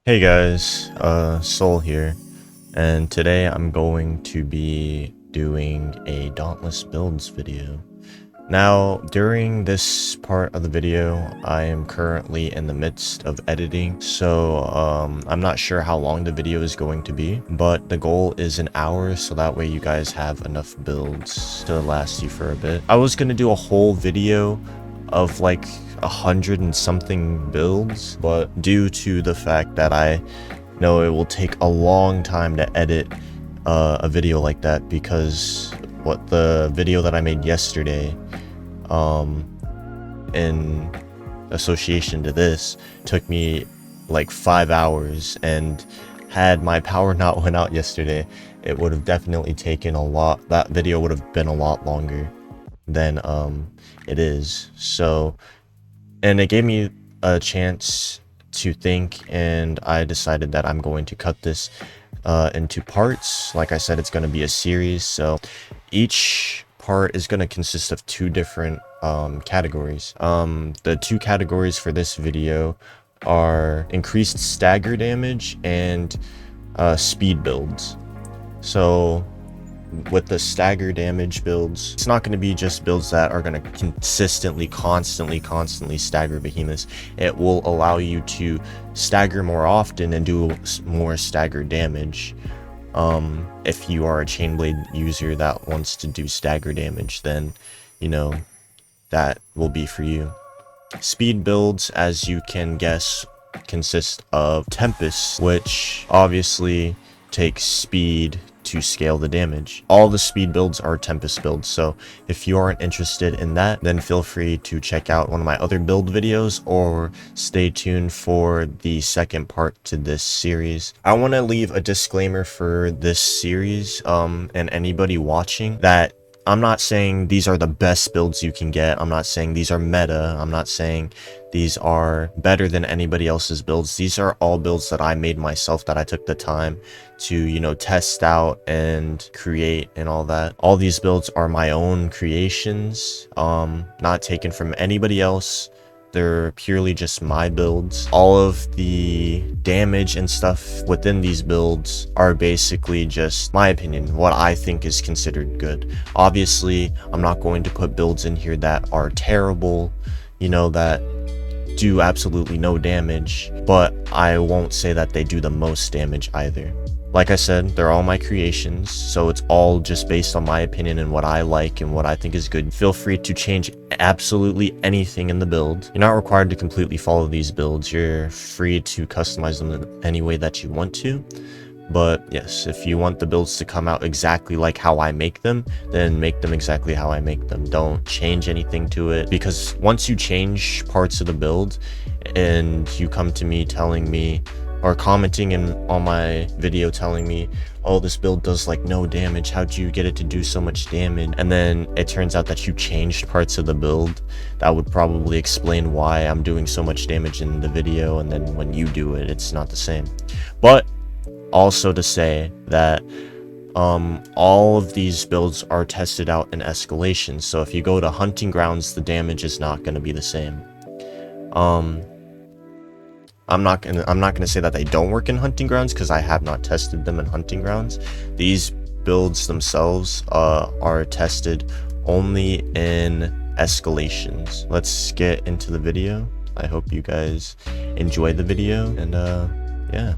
Hey guys, Soul here, and today I'm going to be doing a Dauntless builds video. Now, during this part of the video, I am currently in the midst of editing, so I'm not sure how long the video is going to be, but the goal is an hour, so that way you guys have enough builds to last you for a bit. I was gonna do a whole video of like 100 and something builds, but due to the fact that I know it will take a long time to edit a video like that, because what the video that I made yesterday in association to this took me like 5 hours, and had my power not went out yesterday, it would have definitely taken a lot. That video would have been a lot longer than it is. So, and it gave me a chance to think, and I decided that I'm going to cut this into parts. Like I said, it's going to be a series, so each part is going to consist of two different categories. The two categories for this video are increased stagger damage and speed builds. So with the stagger damage builds, it's not going to be just builds that are going to consistently, constantly stagger behemoths. It will allow you to stagger more often and do more stagger damage. If you are a Chainblade user that wants to do stagger damage, then, you know, that will be for you. Speed builds, as you can guess, consist of Tempest, which obviously takes speed to scale the damage. All the speed builds are Tempest builds, so if you aren't interested in that, then feel free to check out one of my other build videos, or stay tuned for the second part to this series. I want to leave a disclaimer for this series, and anybody watching, that I'm not saying these are the best builds you can get. I'm not saying these are meta. I'm not saying these are better than anybody else's builds. These are all builds that I made myself, that I took the time to, you know, test out and create and all that. All these builds are my own creations, not taken from anybody else. They're purely just my builds. All of the damage and stuff within these builds are basically just my opinion, what I think is considered good. Obviously, I'm not going to put builds in here that are terrible, you know, that do absolutely no damage, but I won't say that they do the most damage either. Like I said, they're all my creations, so it's all just based on my opinion and what I like and what I think is good. Feel free to change absolutely anything in the build. You're not required to completely follow these builds. You're free to customize them in any way that you want to. But yes, if you want the builds to come out exactly like how I make them, then make them exactly how I make them. Don't change anything to it, because once you change parts of the build and you come to me telling me, or commenting on my video telling me, oh, this build does like no damage, how'd you get it to do so much damage? And then it turns out that you changed parts of the build, that would probably explain why I'm doing so much damage in the video, and then when you do it, it's not the same. But also to say that all of these builds are tested out in escalation, so if you go to hunting grounds, the damage is not going to be the same. I'm not gonna say that they don't work in hunting grounds, because I have not tested them in hunting grounds. These builds themselves are tested only in escalations. Let's get into the video. I hope you guys enjoy the video, and yeah.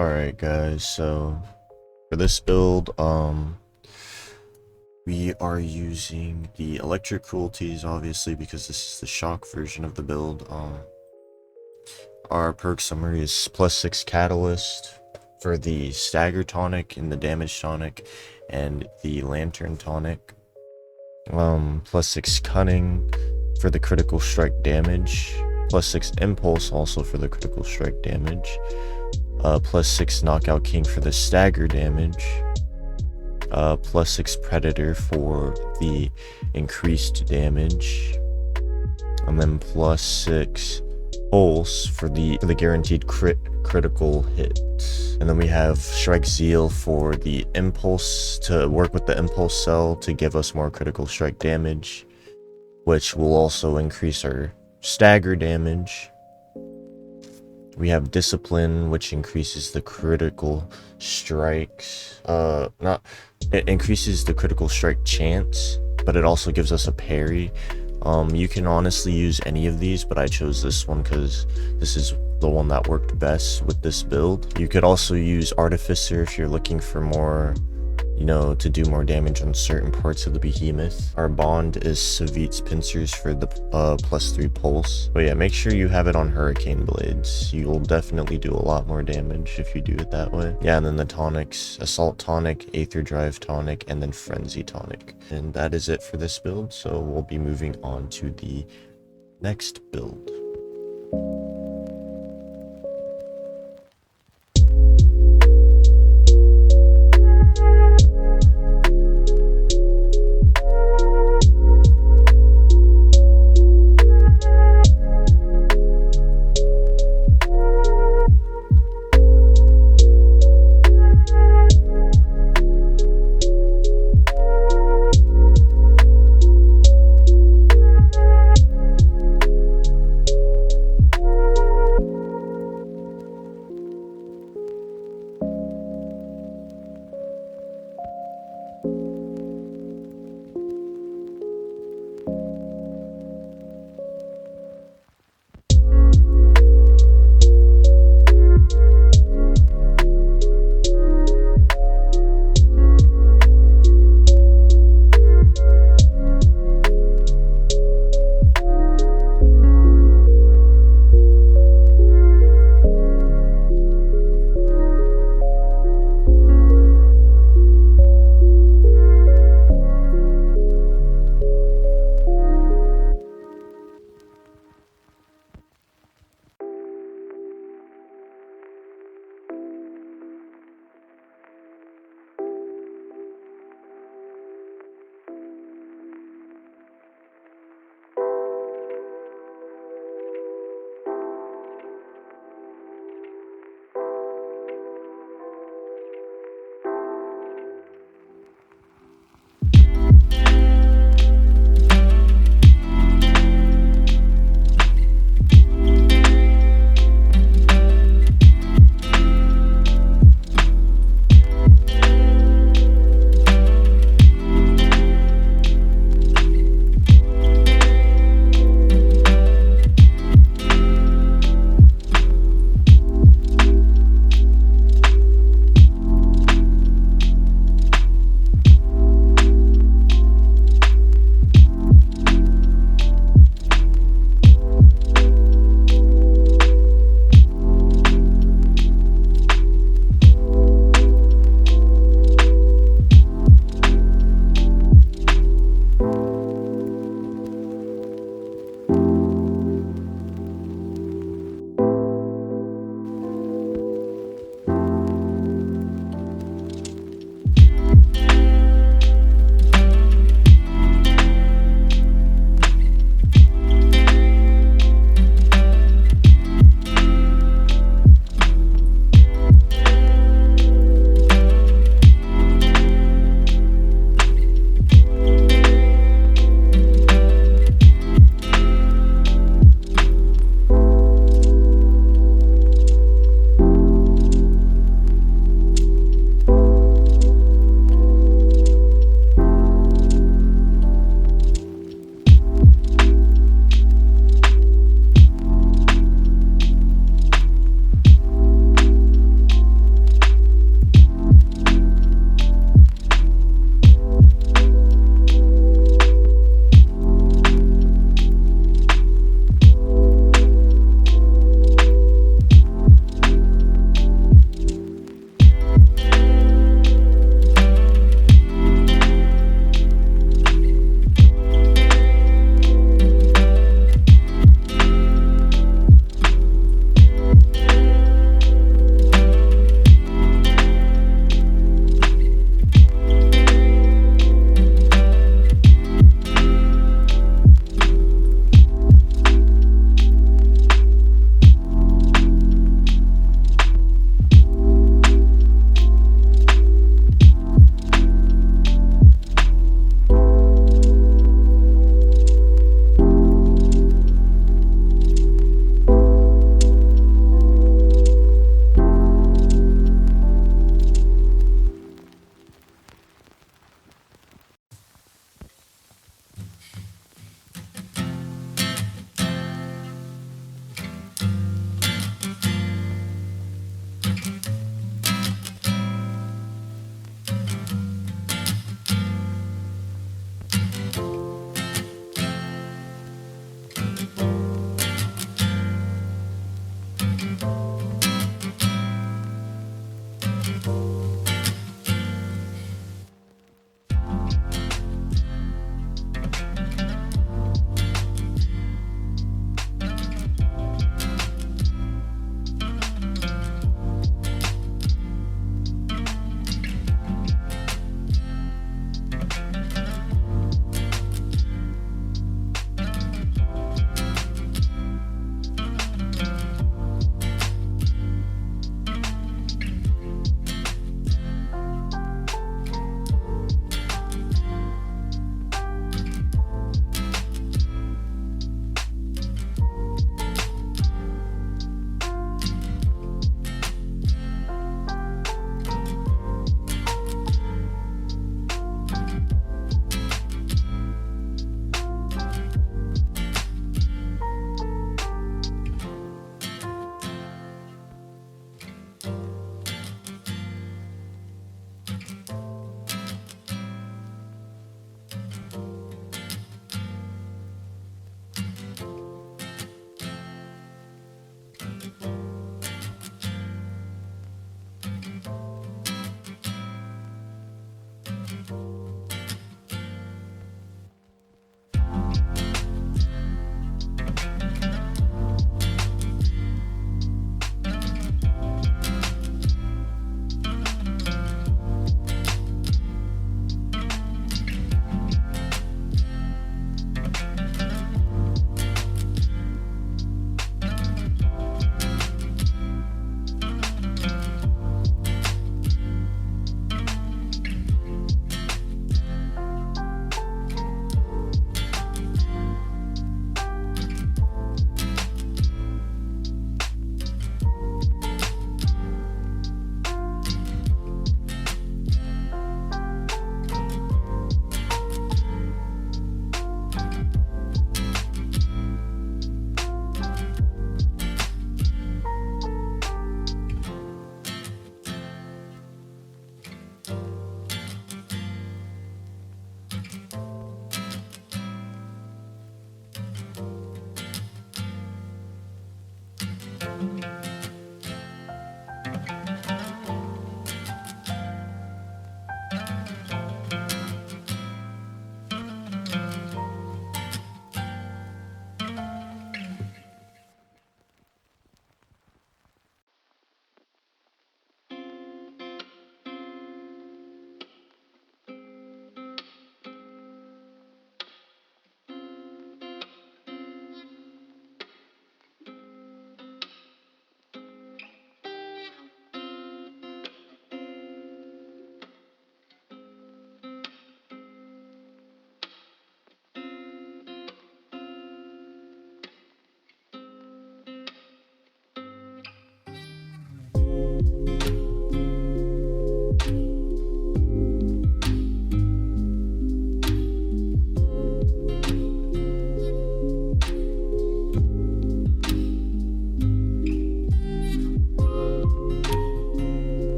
Alright guys, so for this build, we are using the electric cruelties, obviously, because this is the shock version of the build. Our perk summary is +6 catalyst for the stagger tonic and the damage tonic, and the lantern tonic. +6 cunning for the critical strike damage, +6 impulse also for the critical strike damage, +6 knockout king for the stagger damage, +6 predator for the increased damage, and then +6 pulse for the guaranteed critical hit. And then we have strike zeal for the impulse, to work with the impulse cell to give us more critical strike damage, which will also increase our stagger damage. We have discipline, which increases the critical strikes, it increases the critical strike chance, but it also gives us a parry. You can honestly use any of these, but I chose this one because this is the one that worked best with this build. You could also use Artificer if you're looking for more, you know, to do more damage on certain parts of the behemoth. Our bond is Savit's pincers for the +3 pulse. But yeah, make sure you have it on Hurricane Blades. You will definitely do a lot more damage if you do it that way. Yeah, and then the tonics, Assault tonic, Aether Drive tonic, and then Frenzy tonic. And that is it for this build, so we'll be moving on to the next build.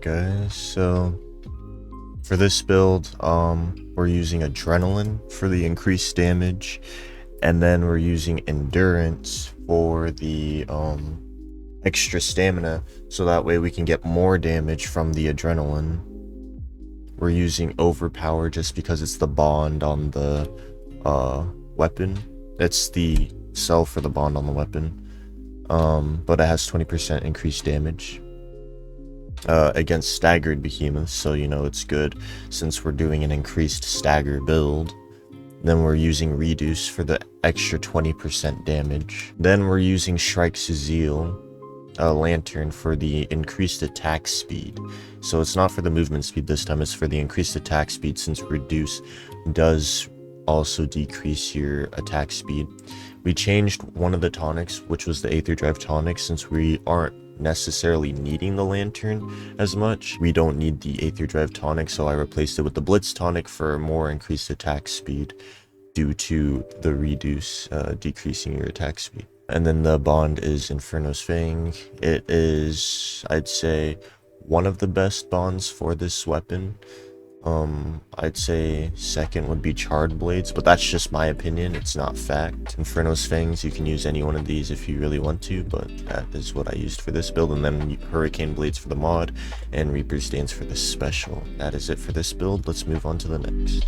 guys, so for this build, we're using Adrenaline for the increased damage, And then we're using endurance for the extra stamina, so that way we can get more damage from the adrenaline. We're using overpower just because it's the bond on the weapon. It's the cell for the bond on the weapon. But it has 20% increased damage against staggered behemoths, so you know it's good since we're doing an increased stagger build. Then we're using reduce for the extra 20% damage. Then we're using Shrike's Zeal, a lantern, for the increased attack speed. So it's not for the movement speed this time, it's for the increased attack speed, since reduce does also decrease your attack speed. We changed one of the tonics, which was the Aether Drive tonic, since we aren't necessarily needing the lantern as much. We don't need the Aether Drive tonic, so I replaced it with the Blitz tonic for more increased attack speed due to the reduce decreasing your attack speed. And then the bond is Inferno's Fang. It is, I'd say, one of the best bonds for this weapon. I'd say second would be Chainblades, but that's just my opinion, it's not fact. Inferno's Fangs, you can use any one of these if you really want to, but that is what I used for this build. And then Hurricane Blades for the mod, and Reaper's Stance for the special. That is it for this build. Let's move on to the next.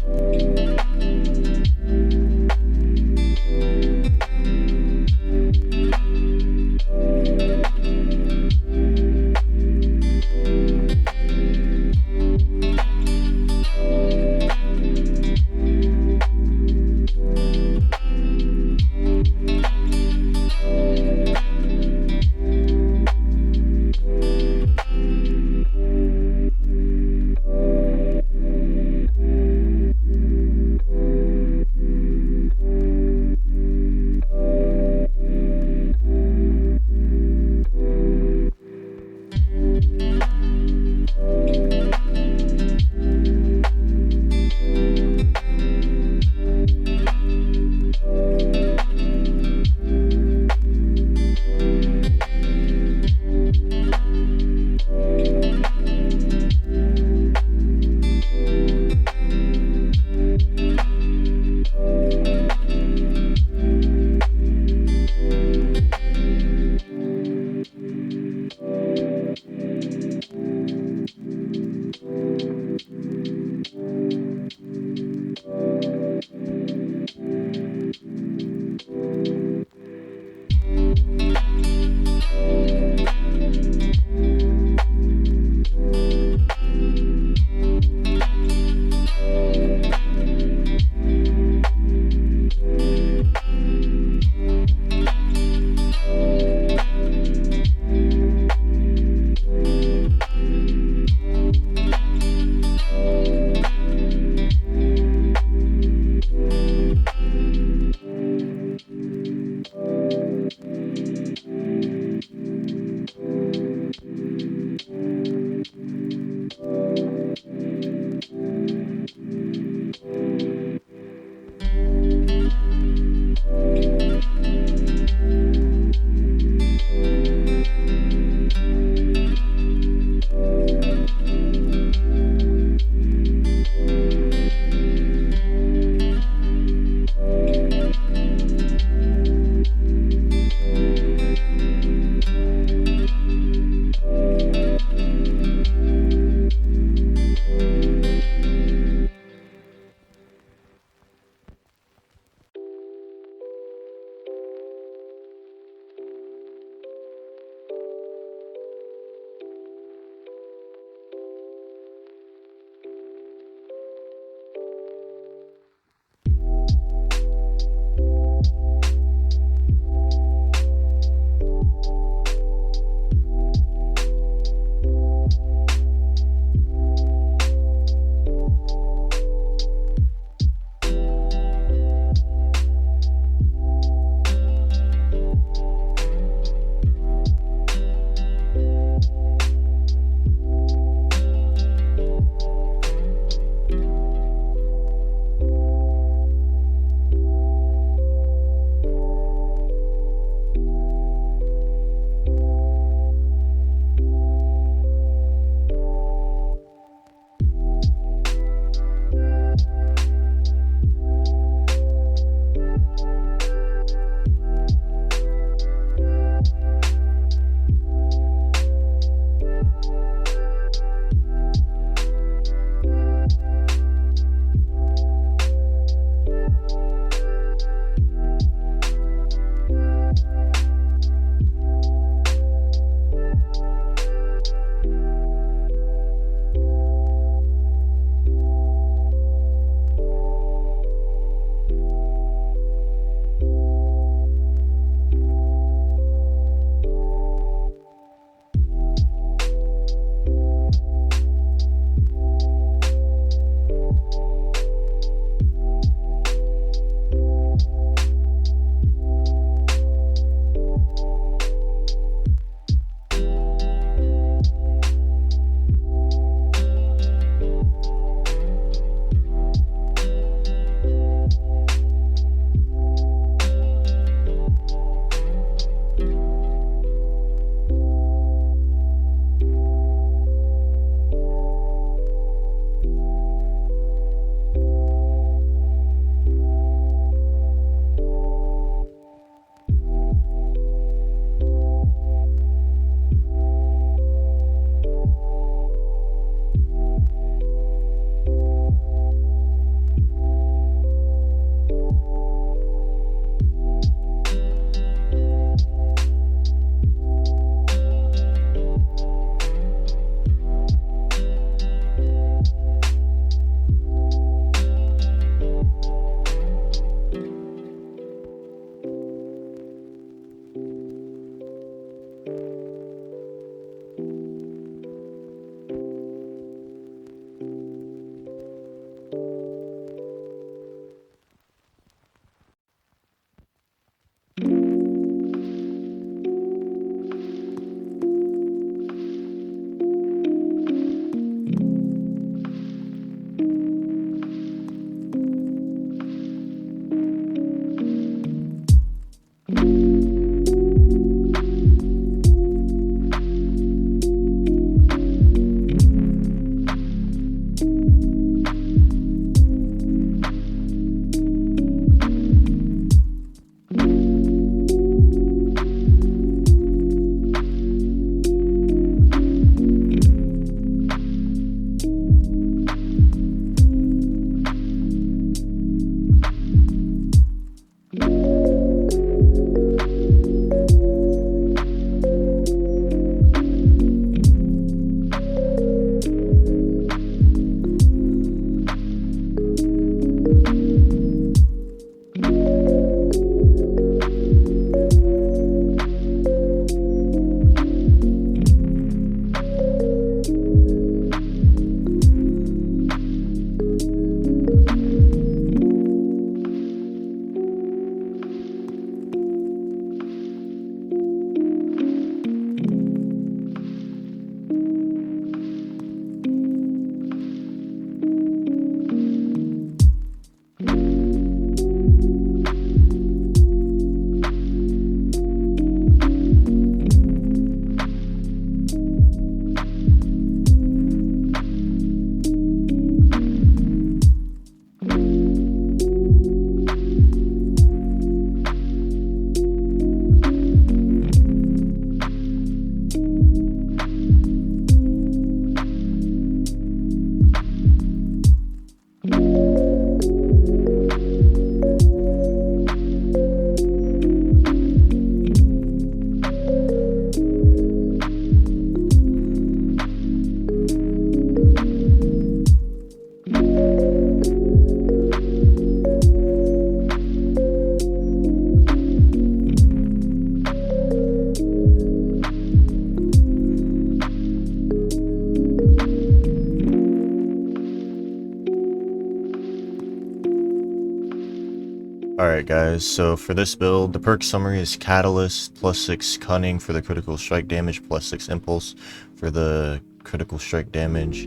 guys, so for this build, the perk summary is Catalyst, +6 Cunning for the critical strike damage, +6 Impulse for the critical strike damage,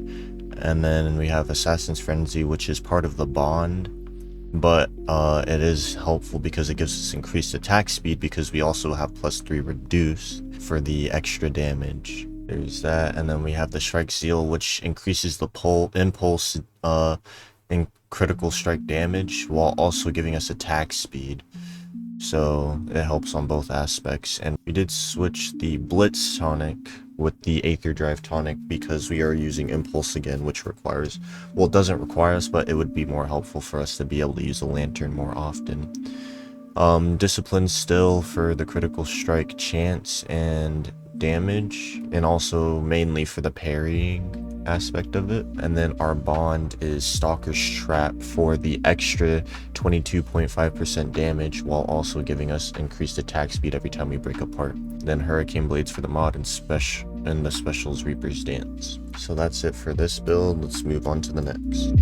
and then we have Assassin's Frenzy, which is part of the bond, but it is helpful because it gives us increased attack speed because we also have +3 Reduce for the extra damage. There's that, and then we have the Strike Seal, which increases the impulse in critical strike damage while also giving us attack speed, so it helps on both aspects. And we did switch the Blitz tonic with the Aether Drive tonic because we are using Impulse again, which requires, well, it doesn't require us, but it would be more helpful for us to be able to use the lantern more often. Discipline still for the critical strike chance and damage, and also mainly for the parrying aspect of it. And then our bond is Stalker's Trap for the extra 22.5% damage while also giving us increased attack speed every time we break apart. Then Hurricane Blades for the mod, and the specials Reaper's Dance. So that's it for this build. Let's move on to the next.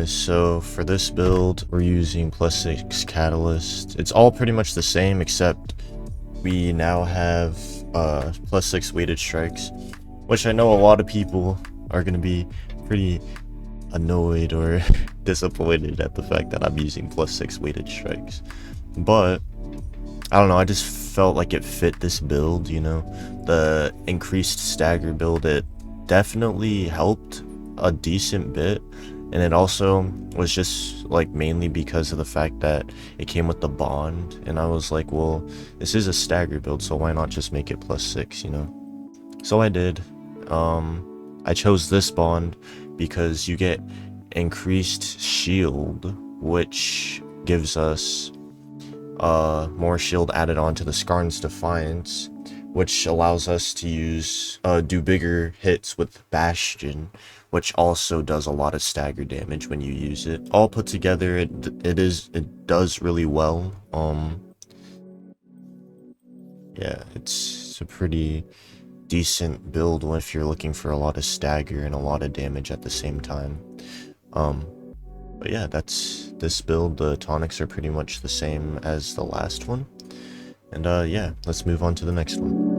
Anyways, so for this build, we're using +6 catalyst. It's all pretty much the same, except we now have +6 weighted strikes, which I know a lot of people are going to be pretty annoyed or disappointed at the fact that I'm using +6 weighted strikes. But I don't know, I just felt like it fit this build, you know. The increased stagger build, it definitely helped a decent bit, and it also was just like mainly because of the fact that it came with the bond, and I was like, well, this is a stagger build, so why not just make it +6, you know. So I did. I chose this bond because you get increased shield, which gives us more shield added on to the Skarn's Defiance, which allows us to use do bigger hits with Bastion, which also does a lot of stagger damage when you use it. All put together, it does really well. Yeah, it's a pretty decent build if you're looking for a lot of stagger and a lot of damage at the same time. But yeah, that's this build. The tonics are pretty much the same as the last one. And yeah, let's move on to the next one.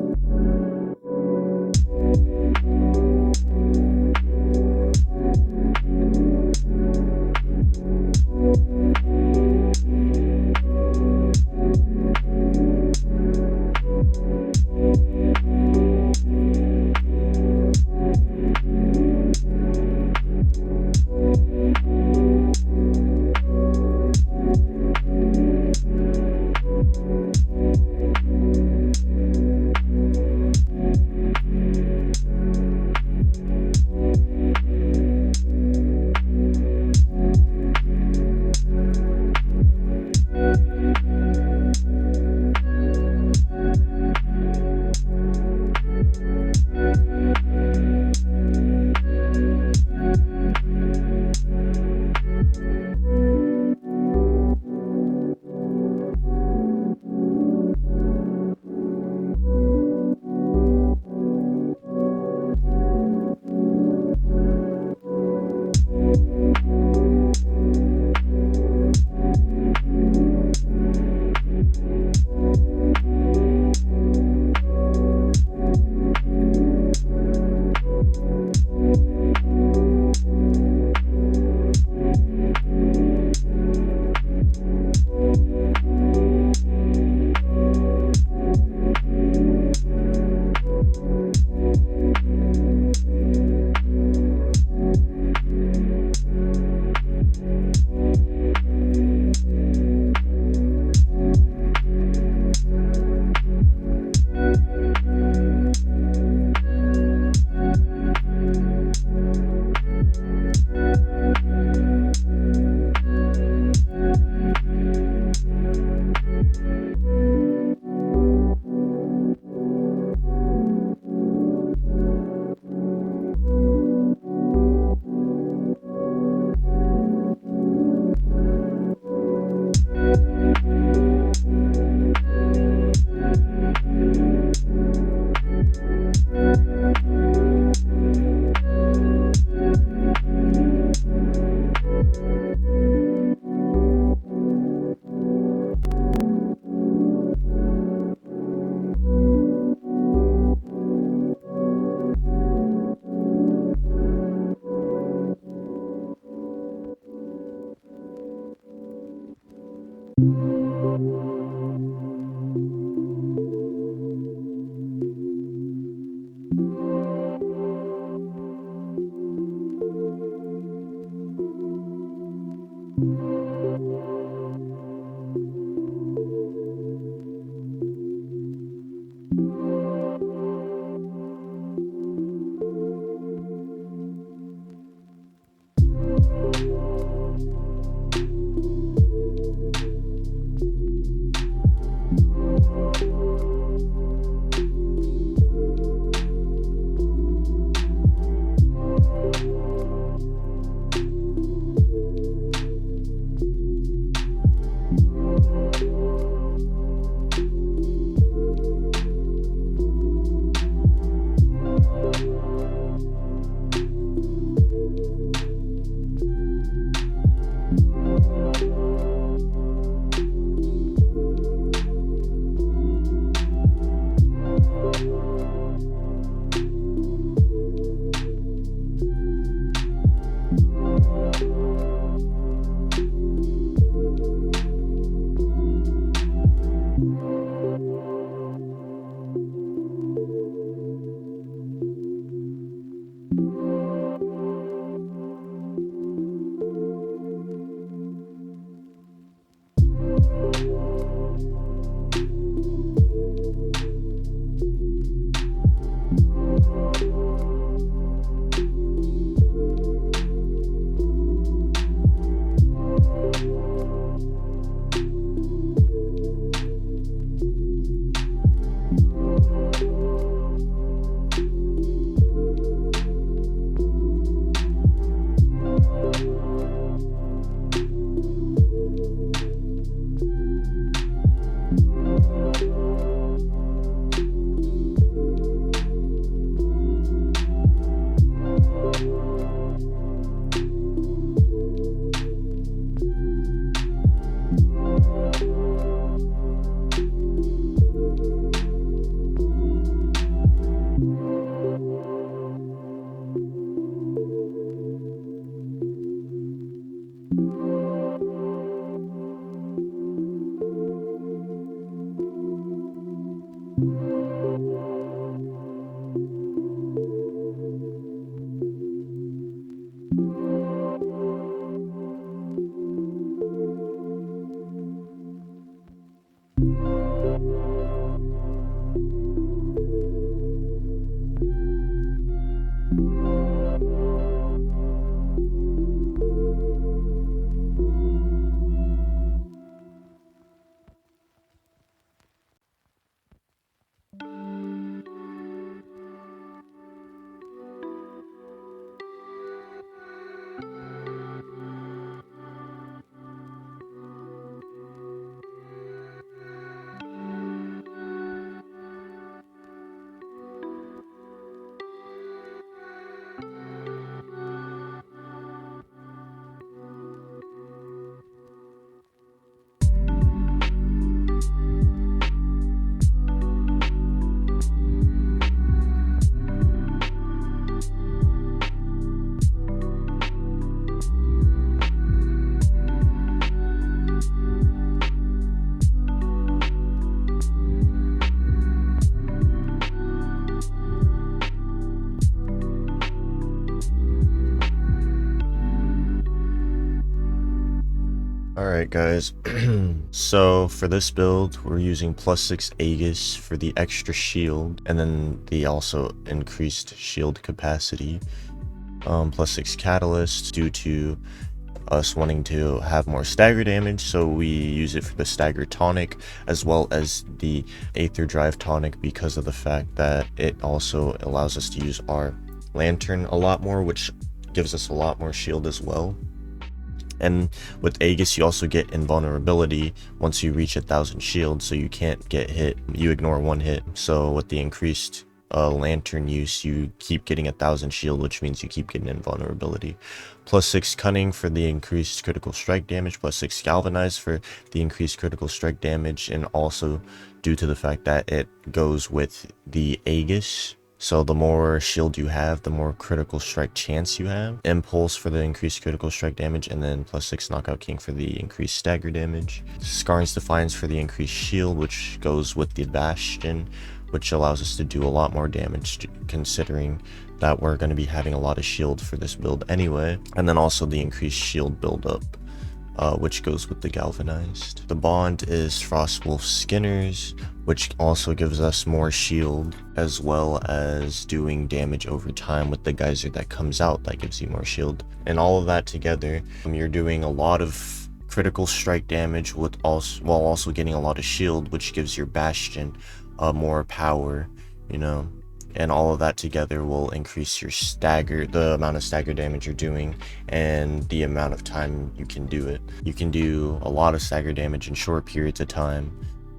Alright guys, so for this build we're using +6 Aegis for the extra shield, and then the also increased shield capacity, +6 Catalyst due to us wanting to have more stagger damage, so we use it for the stagger tonic, as well as the Aether Drive tonic because of the fact that it also allows us to use our lantern a lot more, which gives us a lot more shield as well. And with Aegis, you also get invulnerability once you reach 1,000 shield, so you can't get hit. You ignore one hit. So with the increased lantern use, you keep getting 1,000 shield, which means you keep getting invulnerability. +6 cunning for the increased critical strike damage, +6 galvanize for the increased critical strike damage, and also due to the fact that it goes with the Aegis. So the more shield you have, the more critical strike chance you have. Impulse for the increased critical strike damage, and then +6 Knockout King for the increased stagger damage. Scarring's Defiance for the increased shield, which goes with the Bastion, which allows us to do a lot more damage considering that we're going to be having a lot of shield for this build anyway. And then also the increased shield buildup, which goes with the galvanized. The bond is Frostwolf Skinners, which also gives us more shield, as well as doing damage over time with the geyser that comes out that gives you more shield. And all of that together, you're doing a lot of critical strike damage with while also getting a lot of shield, which gives your Bastion more power, you know. And all of that together will increase your the amount of stagger damage you're doing, and the amount of time you can do it. You can do a lot of stagger damage in short periods of time,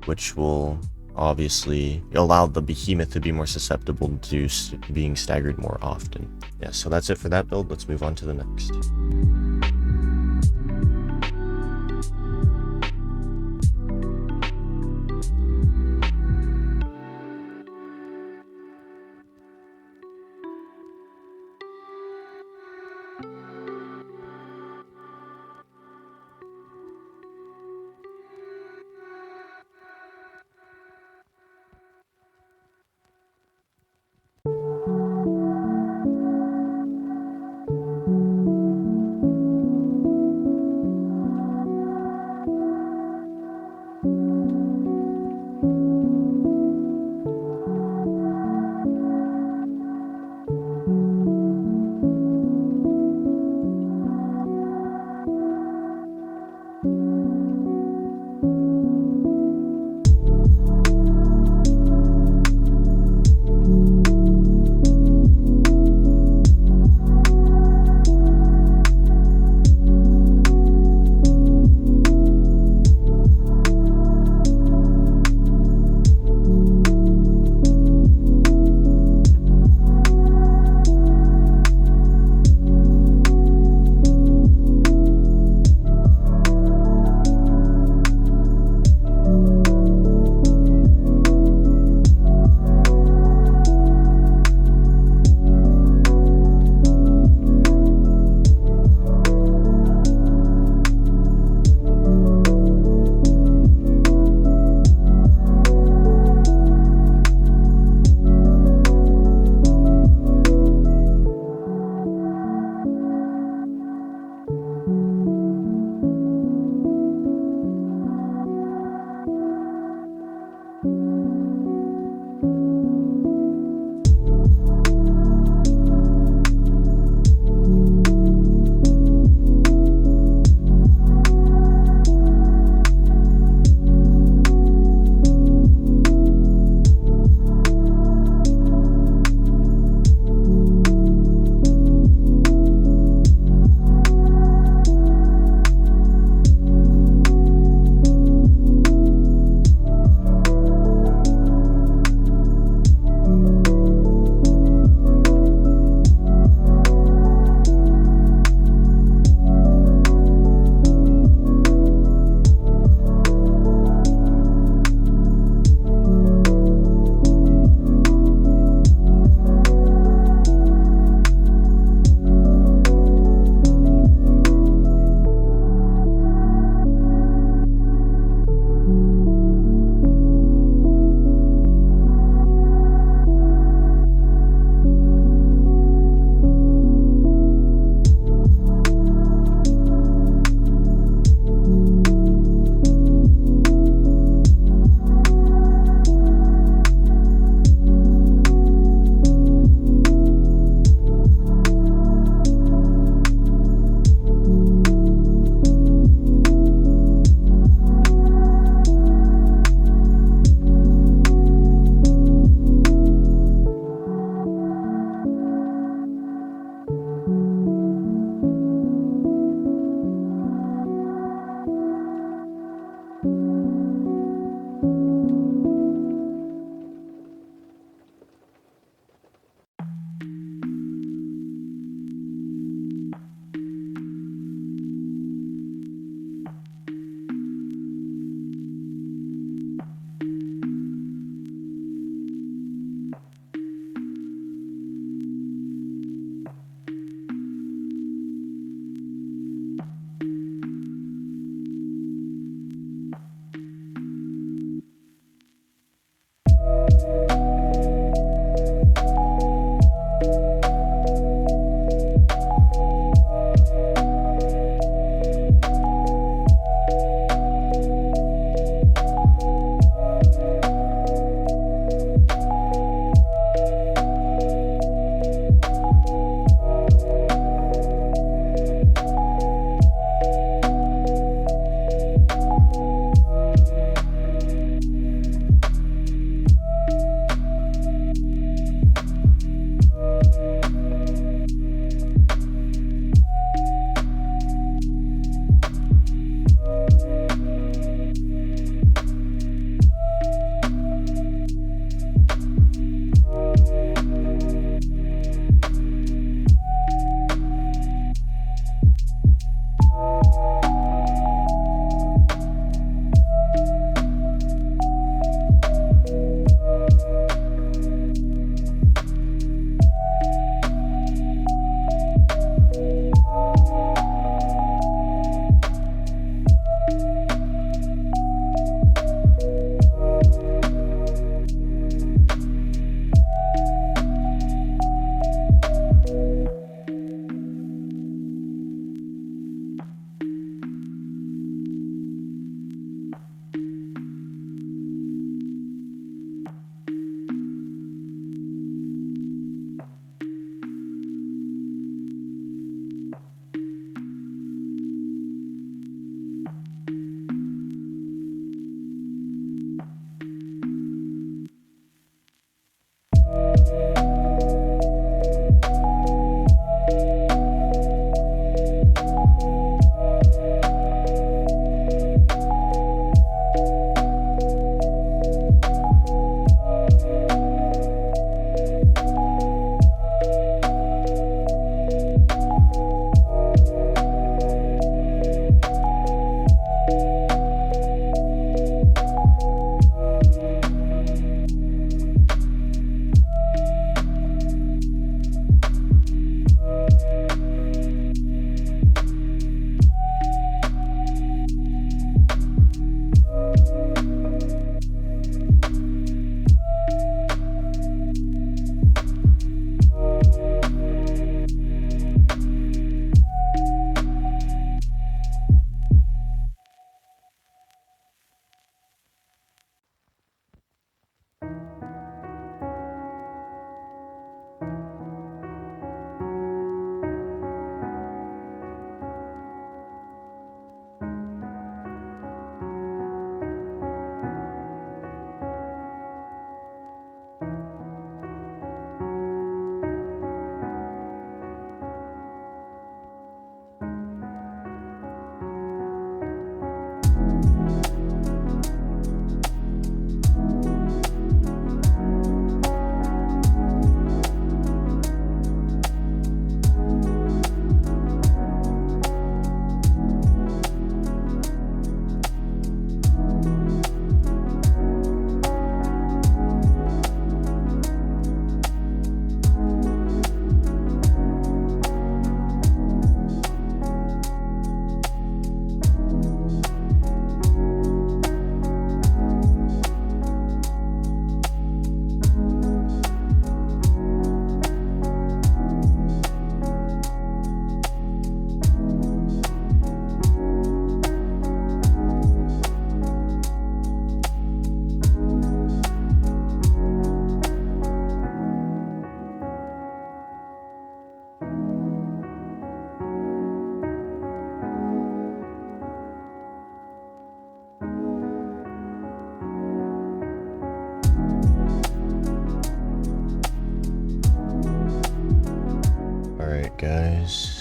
which will obviously allow the behemoth to be more susceptible to being staggered more often. Yeah, so that's it for that build. Let's move on to the next.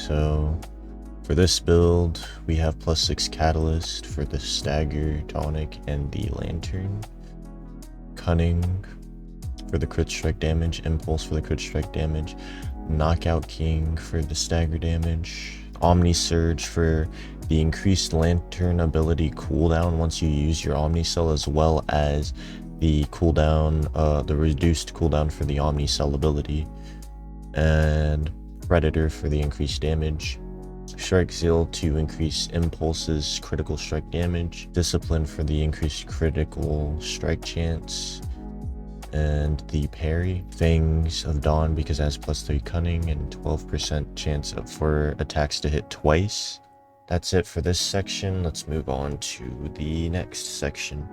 So for this build, we have +6 Catalyst for the Stagger, Tonic, and the Lantern. Cunning for the crit strike damage, Impulse for the crit strike damage, Knockout King for the stagger damage, Omni Surge for the increased Lantern ability cooldown once you use your Omni Cell, as well as the cooldown, the reduced cooldown for the Omni Cell ability, and Predator for the increased damage. Strike Zeal to increase Impulse's critical strike damage, Discipline for the increased critical strike chance, and the parry. Fangs of Dawn because it has +3 cunning and 12% chance for attacks to hit twice. That's it for this section. Let's move on to the next section.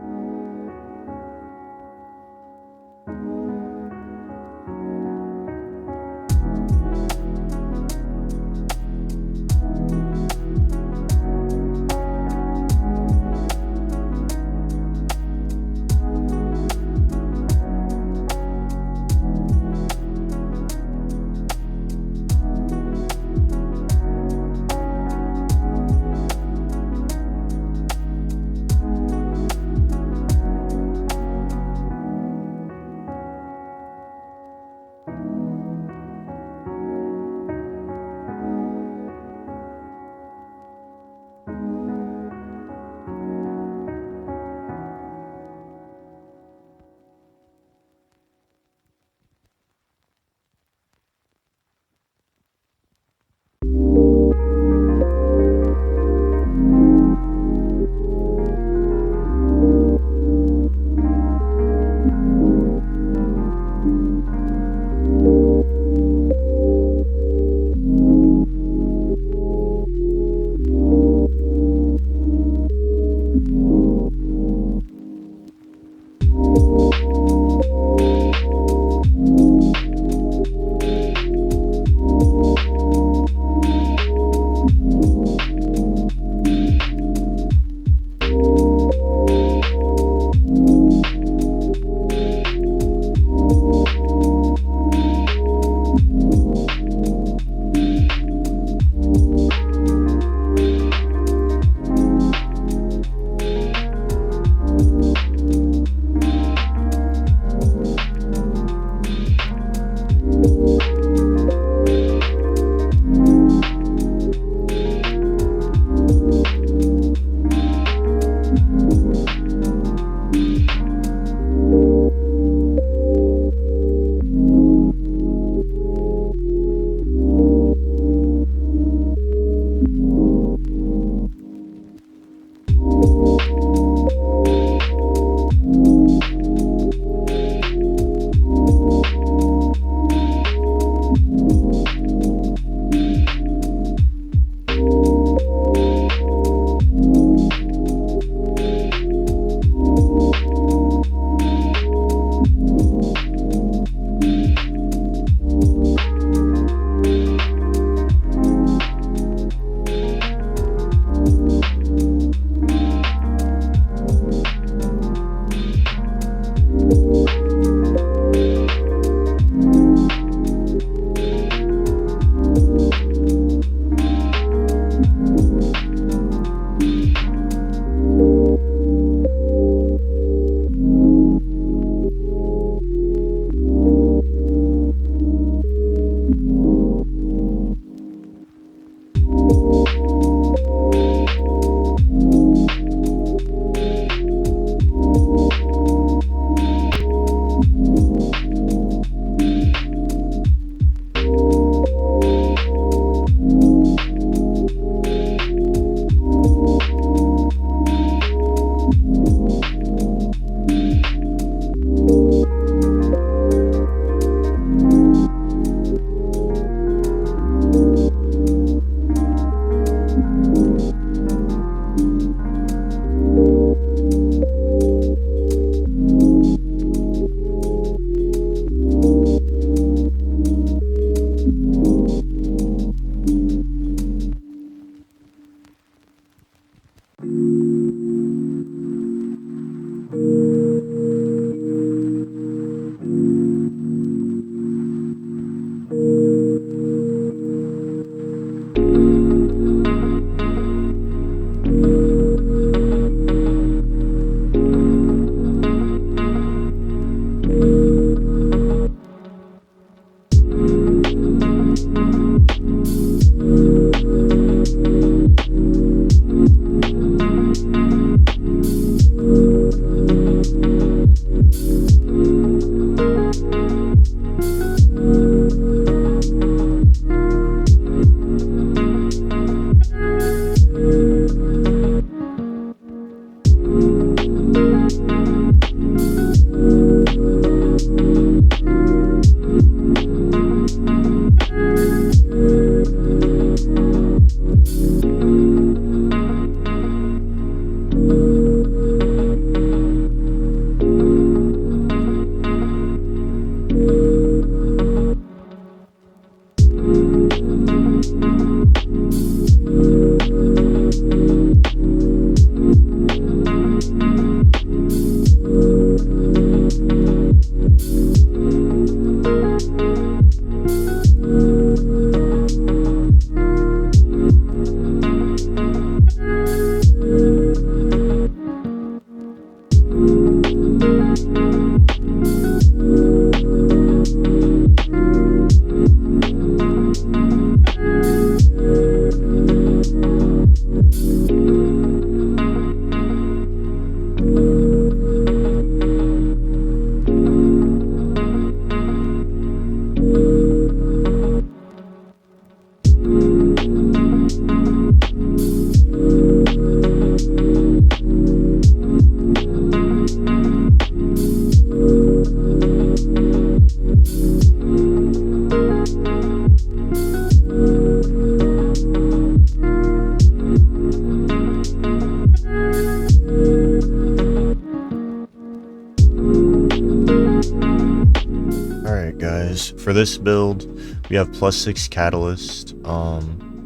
Alright guys, for this build, we have +6 Catalyst,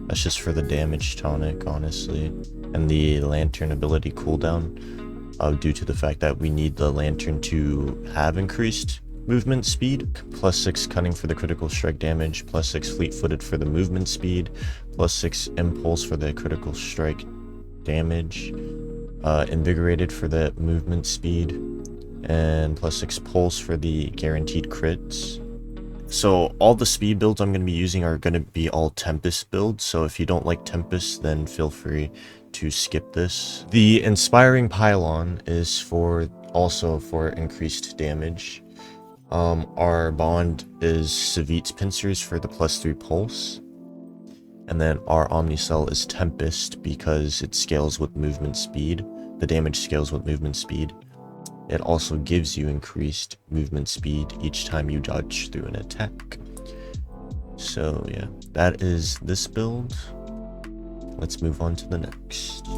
that's just for the damage tonic, honestly, and the Lantern ability cooldown, due to the fact that we need the Lantern to have increased movement speed, +6 Cunning for the critical strike damage, +6 Fleet-footed for the movement speed, +6 Impulse for the critical strike damage, Invigorated for the movement speed, and +6 Pulse for the guaranteed crits. So all the speed builds I'm going to be using are going to be all Tempest builds, so if you don't like Tempest, then feel free to skip this. The Inspiring Pylon is also for increased damage. Our bond is Savit's Pincers for the +3 Pulse. And then our Omnicell is Tempest because it scales with movement speed. The damage scales with movement speed. It also gives you increased movement speed each time you dodge through an attack. So yeah, that is this build. Let's move on to the next.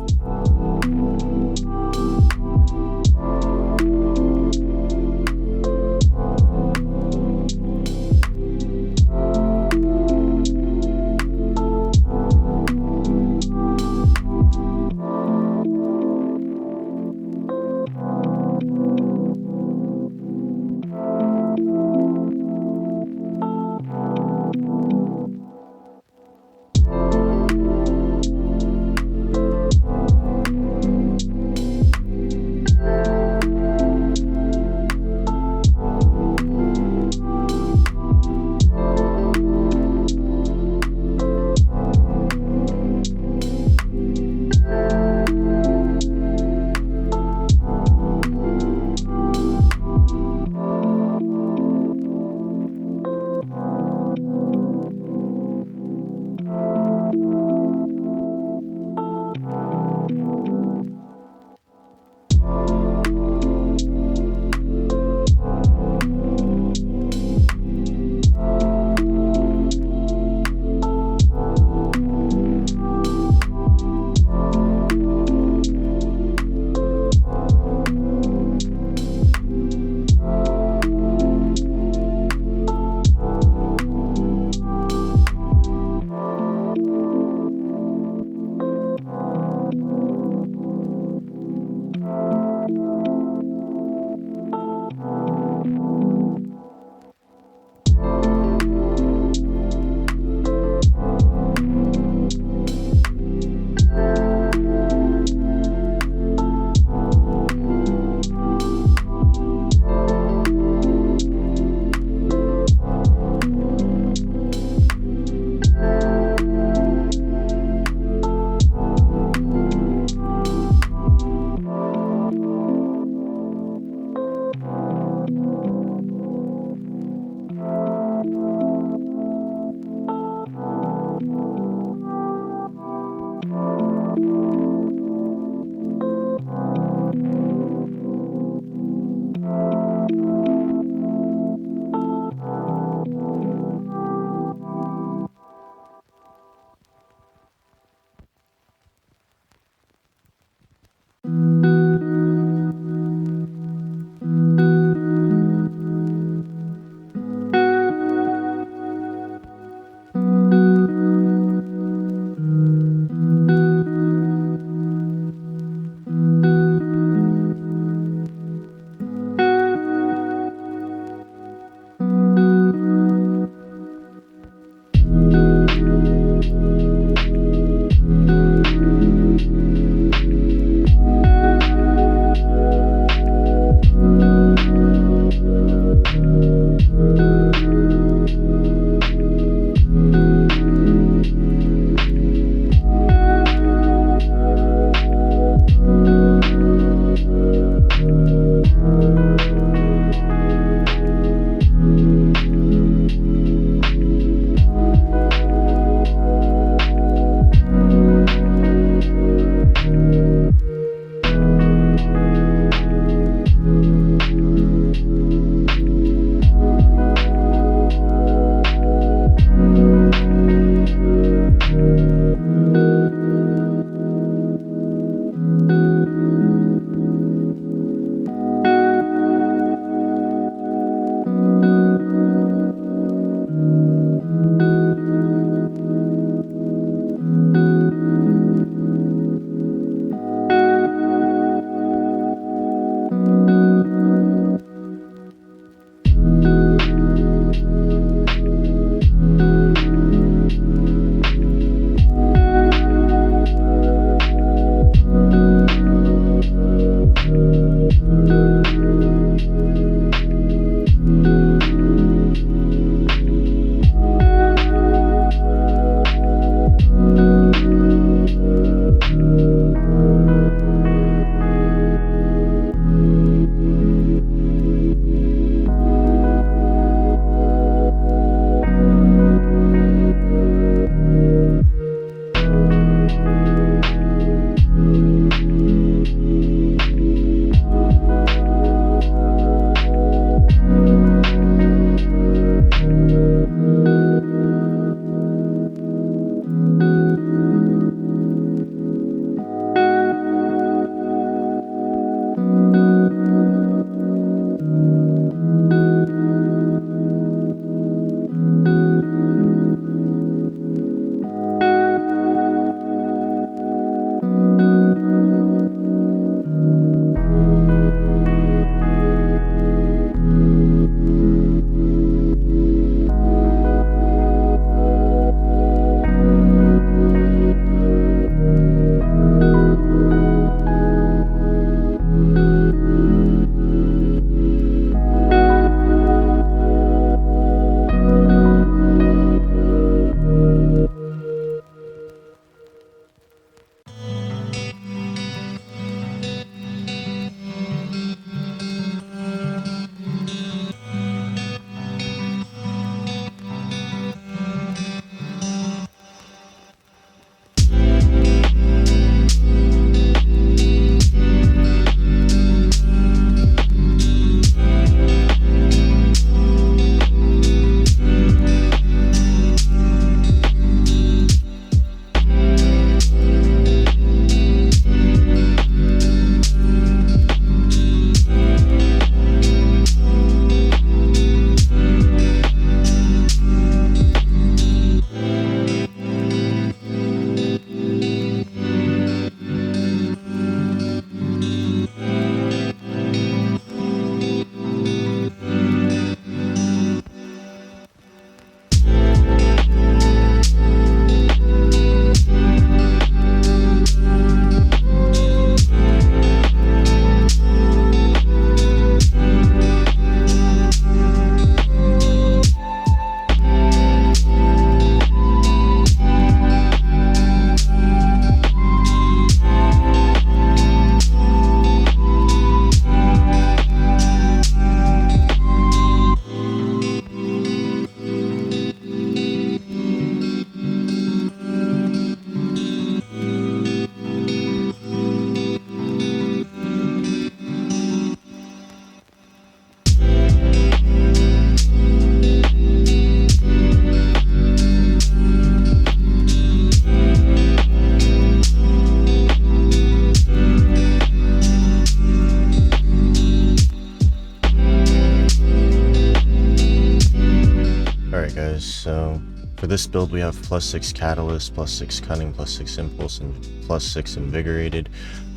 So for this build we have +6 Catalyst, +6 Cunning, +6 Impulse, and +6 Invigorated,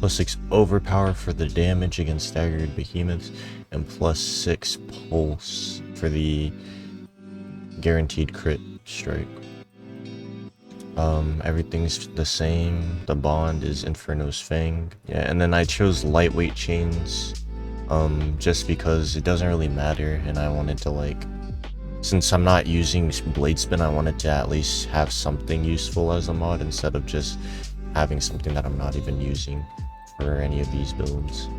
+6 Overpower for the damage against staggered behemoths, and +6 Pulse for the guaranteed crit strike. Everything's the same. The bond is Inferno's Fang. Yeah, and then I chose lightweight chains just because it doesn't really matter, and I wanted to, like, since I'm not using blade spin, I wanted to at least have something useful as a mod instead of just having something that I'm not even using for any of these builds.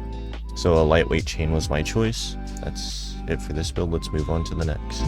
So a lightweight chain was my choice. That's it for this build. Let's move on to the next.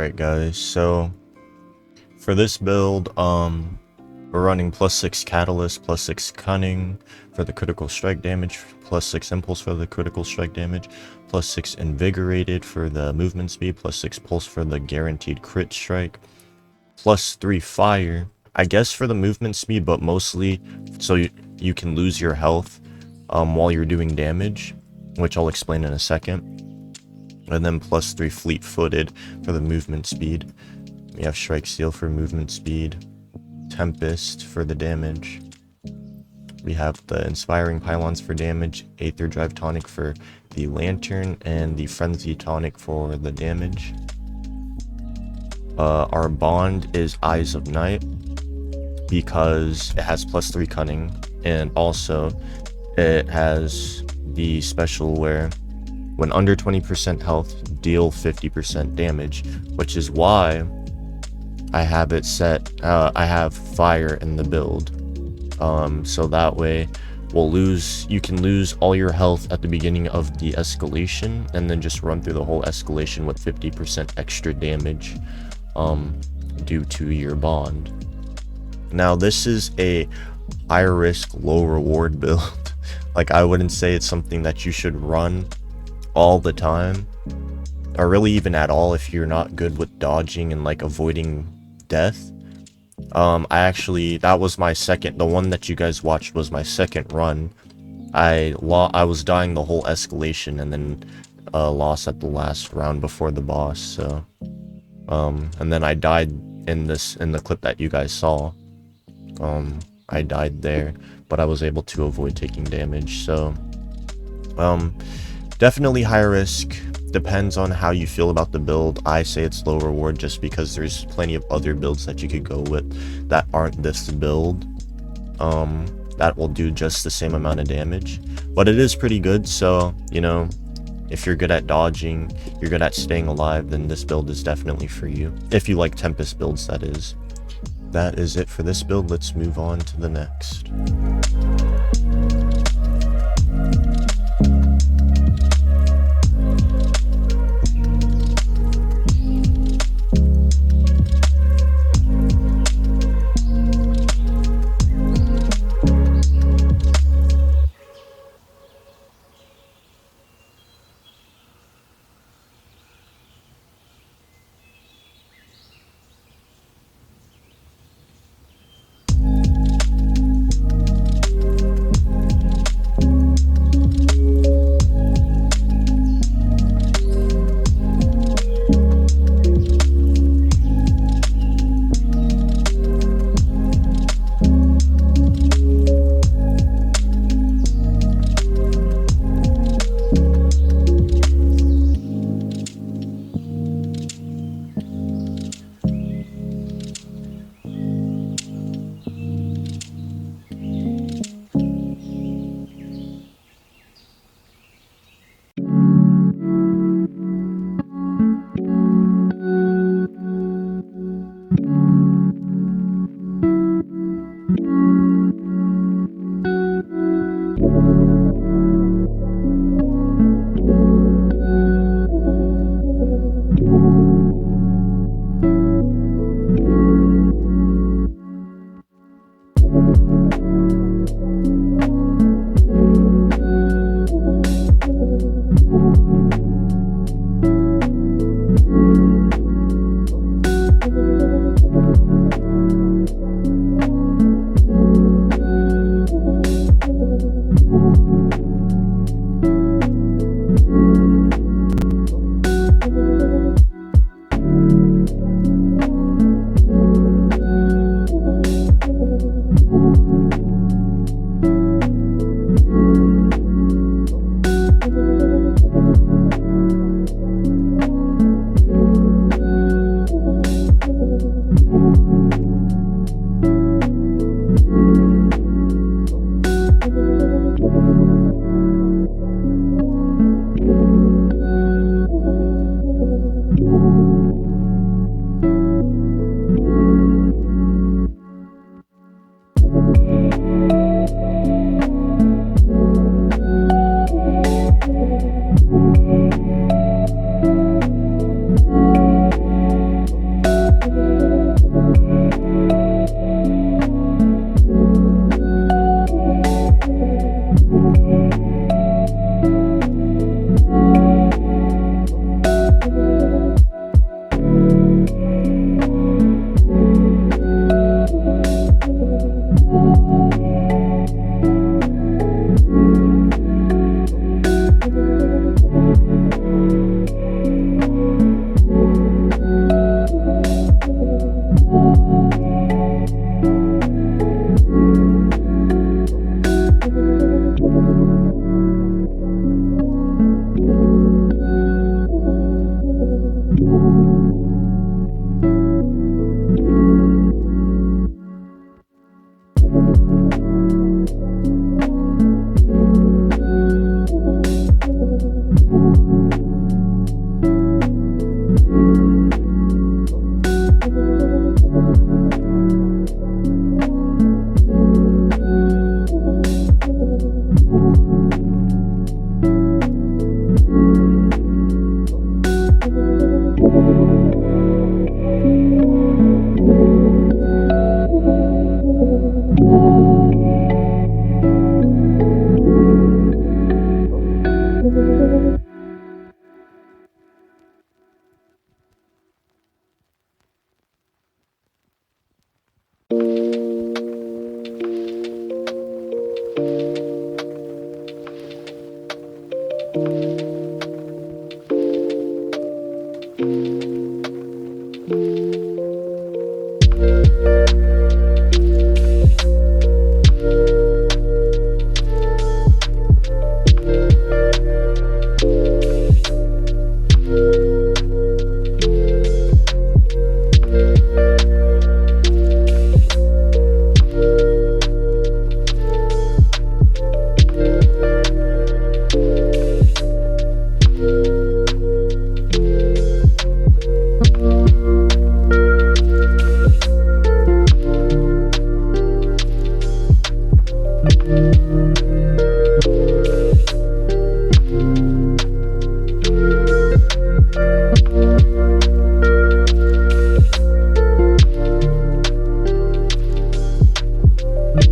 Alright guys, so for this build, we're running +6 Catalyst, +6 Cunning for the critical strike damage, +6 Impulse for the critical strike damage, +6 Invigorated for the movement speed, +6 Pulse for the guaranteed crit strike, +3 Fire, I guess for the movement speed, but mostly so you can lose your health while you're doing damage, which I'll explain in a second. And then +3 Fleet-footed for the movement speed. We have Strike Steel for movement speed, Tempest for the damage. We have the Inspiring Pylons for damage, Aether Drive Tonic for the Lantern, and the Frenzy Tonic for the damage. Our bond is Eyes of Night because it has +3 Cunning, and also it has the special where when under 20% health, deal 50% damage, which is why I have it set, I have Fire in the build. So that way you can lose all your health at the beginning of the escalation, and then just run through the whole escalation with 50% extra damage, due to your bond. Now this is a high risk, low reward build. Like, I wouldn't say it's something that you should run all the time, or really even at all if you're not good with dodging and like avoiding death. That was my second, the one that you guys watched was my second run. I was dying the whole escalation and then lost at the last round before the boss, so and then I died in the clip that you guys saw. I died there, but I was able to avoid taking damage. So definitely high risk, depends on how you feel about the build. I say it's low reward just because there's plenty of other builds that you could go with that aren't this build, that will do just the same amount of damage, but it is pretty good. So, you know, if you're good at dodging, you're good at staying alive, then this build is definitely for you. If you like Tempest builds, that is. That is it for this build. Let's move on to the next.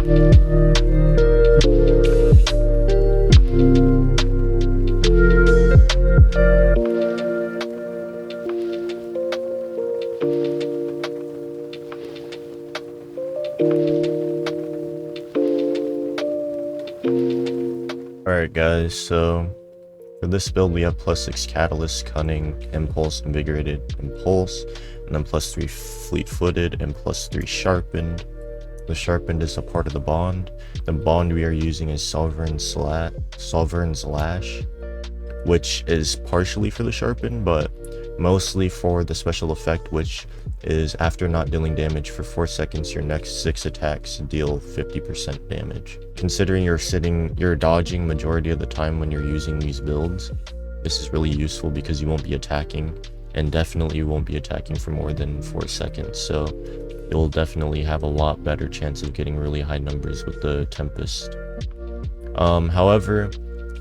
Alright guys, so for this build we have +6 Catalyst, Cunning, Impulse, Invigorated, Impulse, and then +3 Fleet-Footed, and +3 Sharpened. The Sharpened is a part of the bond. The bond we are using is Sovereign's Lash, which is partially for the Sharpened, but mostly for the special effect, which is after not dealing damage for 4 seconds, your next 6 attacks deal 50% damage. Considering you're dodging majority of the time when you're using these builds, this is really useful because you won't be attacking, and definitely you won't be attacking for more than 4 seconds, so you'll definitely have a lot better chance of getting really high numbers with the Tempest. However,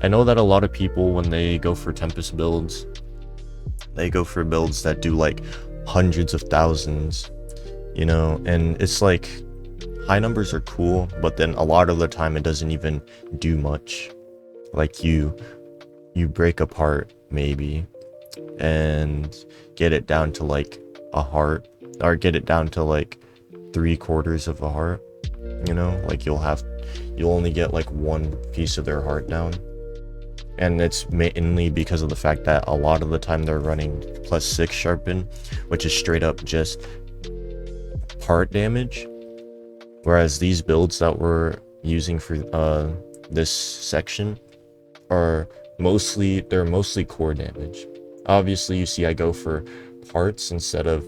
I know that a lot of people, when they go for Tempest builds, they go for builds that do like hundreds of thousands, you know, and it's like high numbers are cool, but then a lot of the time it doesn't even do much. Like you break apart maybe and get it down to like a heart, or get it down to like 3/4 of a heart, you know, like you'll only get like one piece of their heart down. And it's mainly because of the fact that a lot of the time they're running +6 Sharpen, which is straight up just part damage. Whereas these builds that we're using for this section are mostly core damage. Obviously, you see I go for parts instead of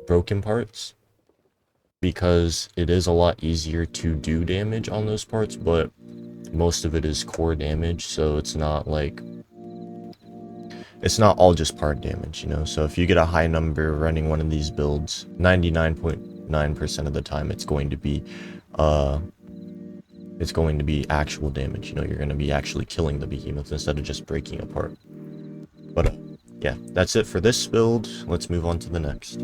broken parts, because it is a lot easier to do damage on those parts, but most of it is core damage, so it's not all just part damage, you know. So if you get a high number running one of these builds, 99.9% of the time it's going to be actual damage, you know. You're going to be actually killing the behemoth instead of just breaking apart. But yeah, that's it for this build. Let's move on to the next.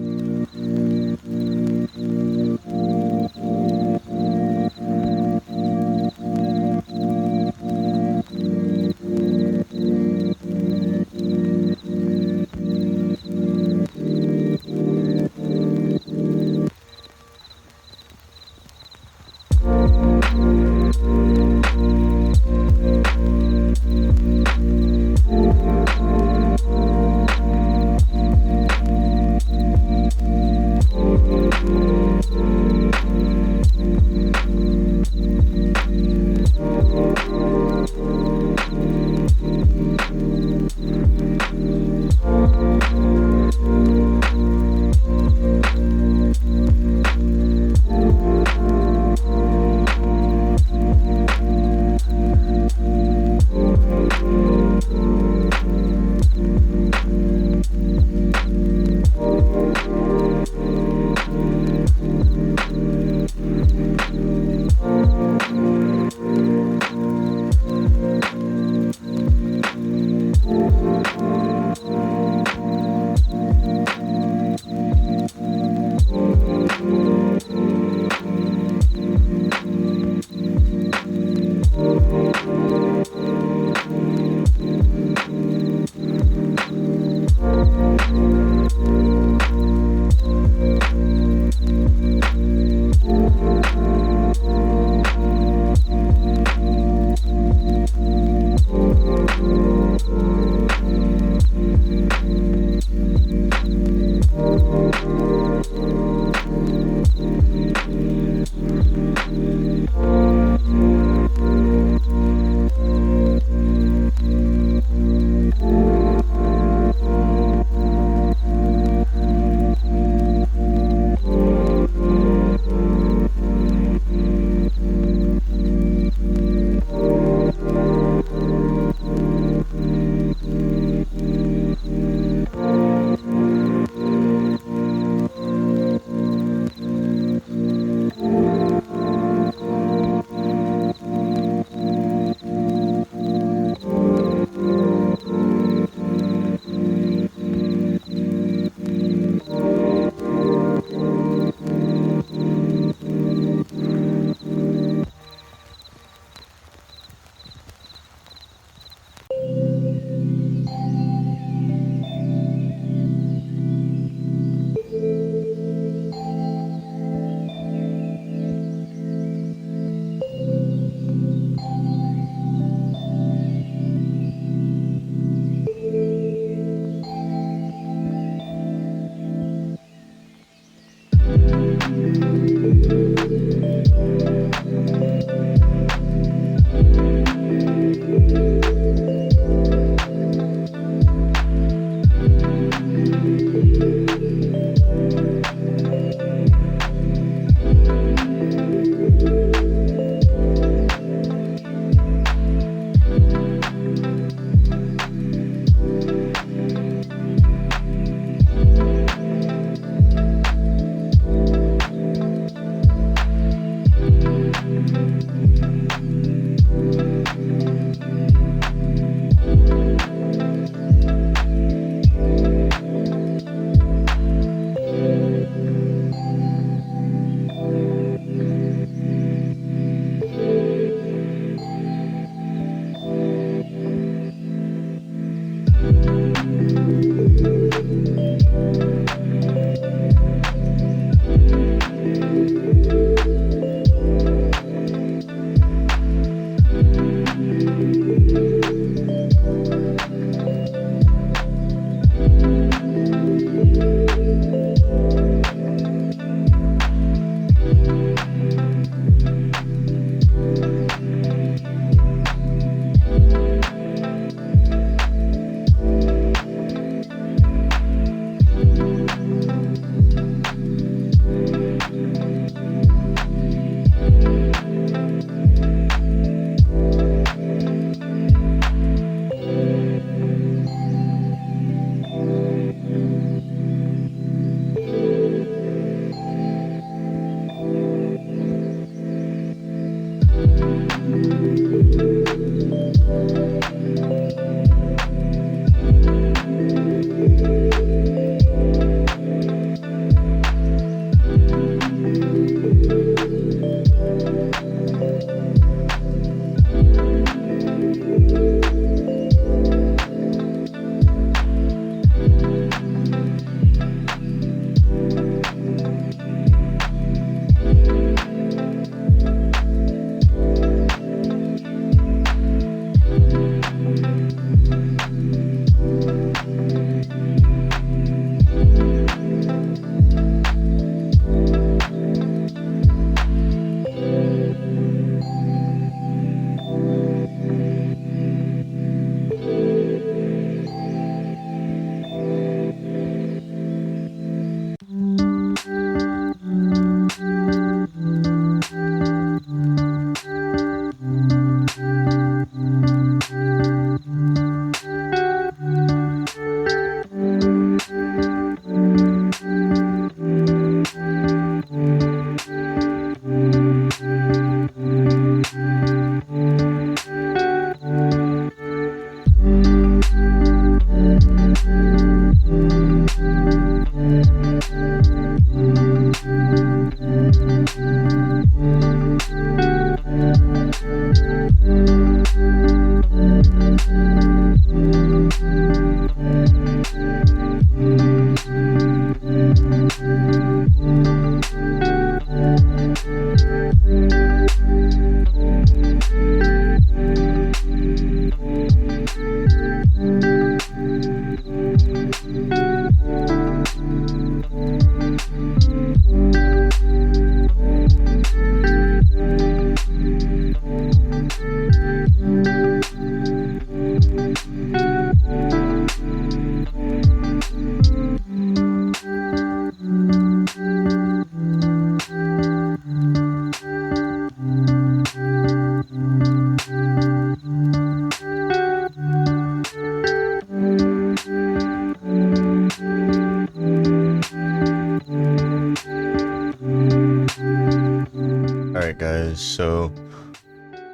Alright guys, so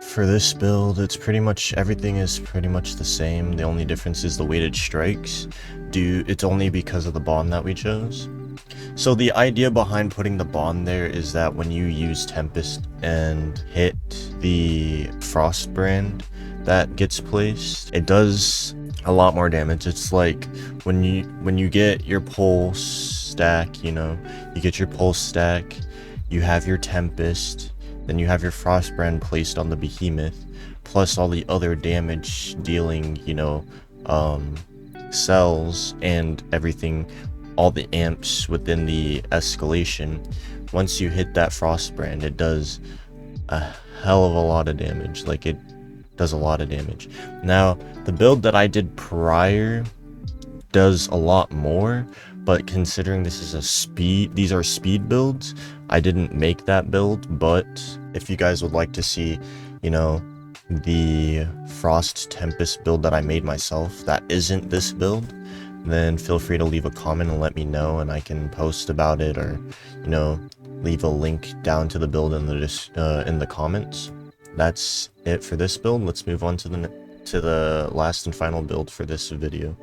for this build, everything is pretty much the same. The only difference is the weighted strikes. It's only because of the bond that we chose. So the idea behind putting the bond there is that when you use Tempest and hit the Frost brand that gets placed, it does a lot more damage. It's like when you get your pulse stack, you get your pulse stack, you have your Tempest, then you have your Frost brand placed on the behemoth, plus all the other damage dealing, cells and everything, all the amps within the escalation. Once you hit that Frost brand, it does a hell of a lot of damage. Like, it does a lot of damage. Now, the build that I did prior does a lot more, but considering these are speed builds, I didn't make that build. But if you guys would like to see, the Frost Tempest build that I made myself that isn't this build, then feel free to leave a comment and let me know, and I can post about it, or leave a link down to the build in the comments. That's it for this build. Let's move on to the last and final build for this video.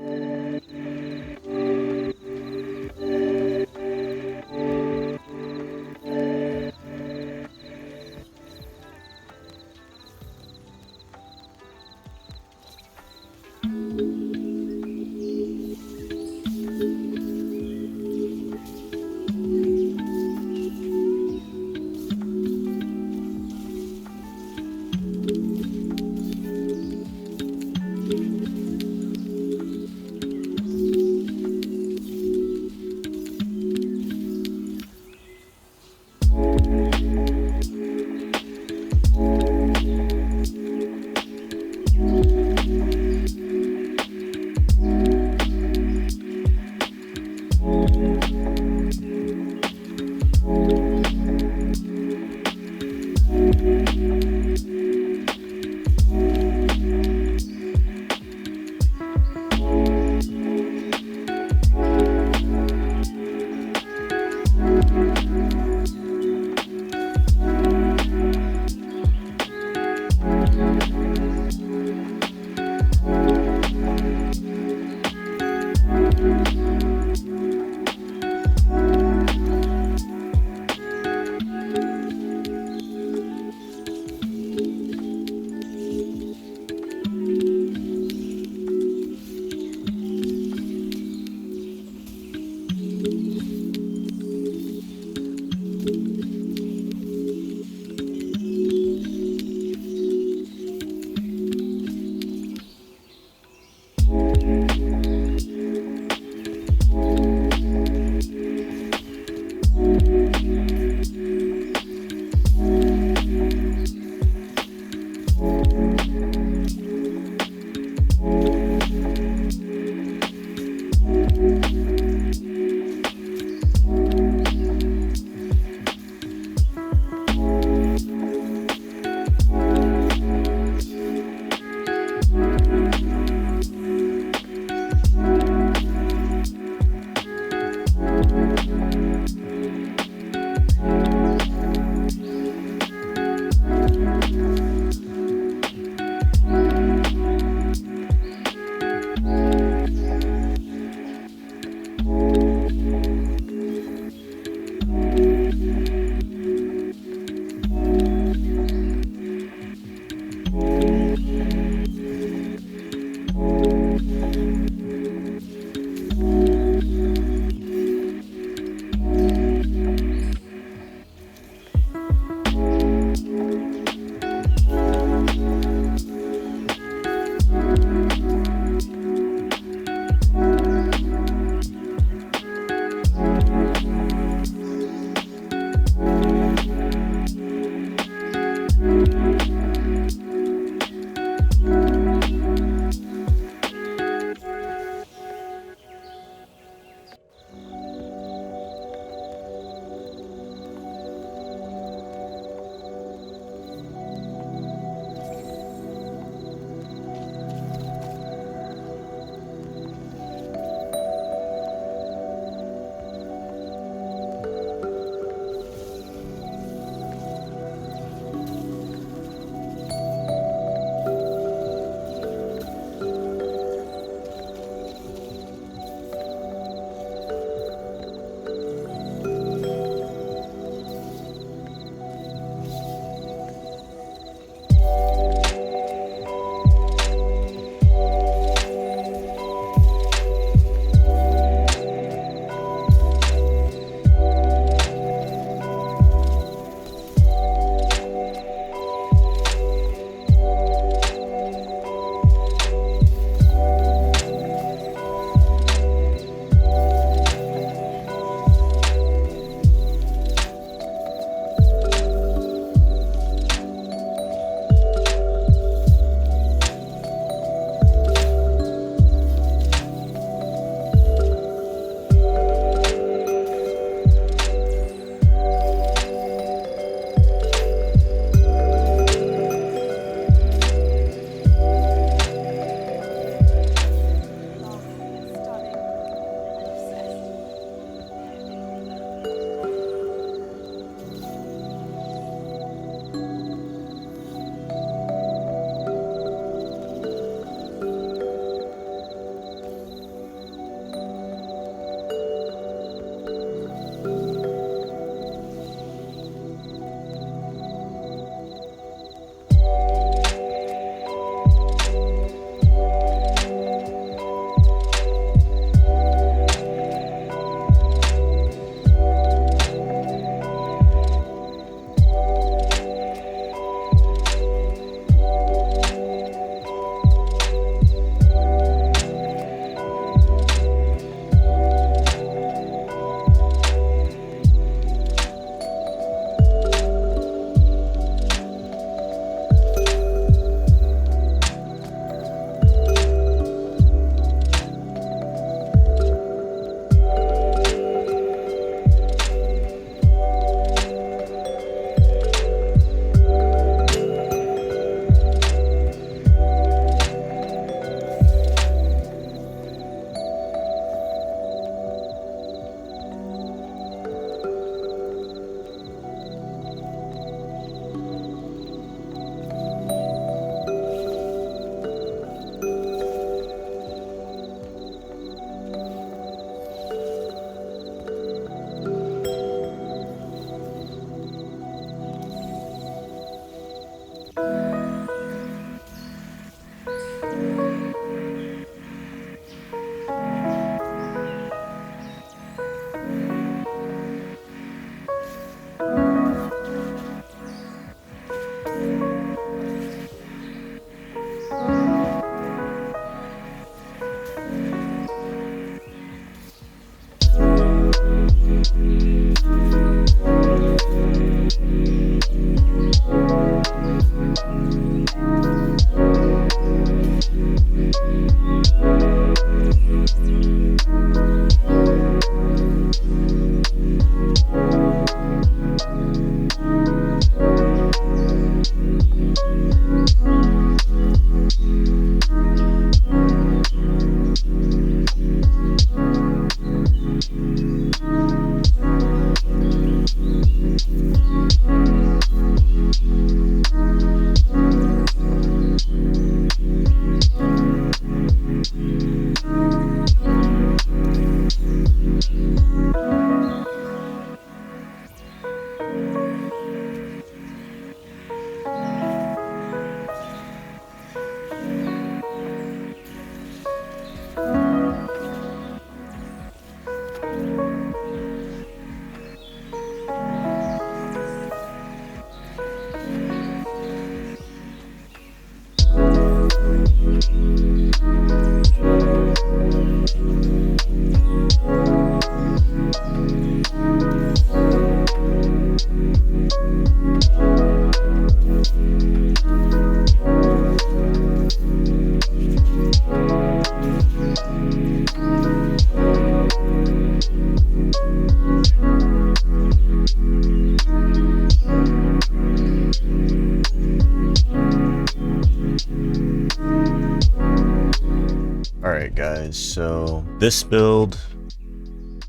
guys, so this build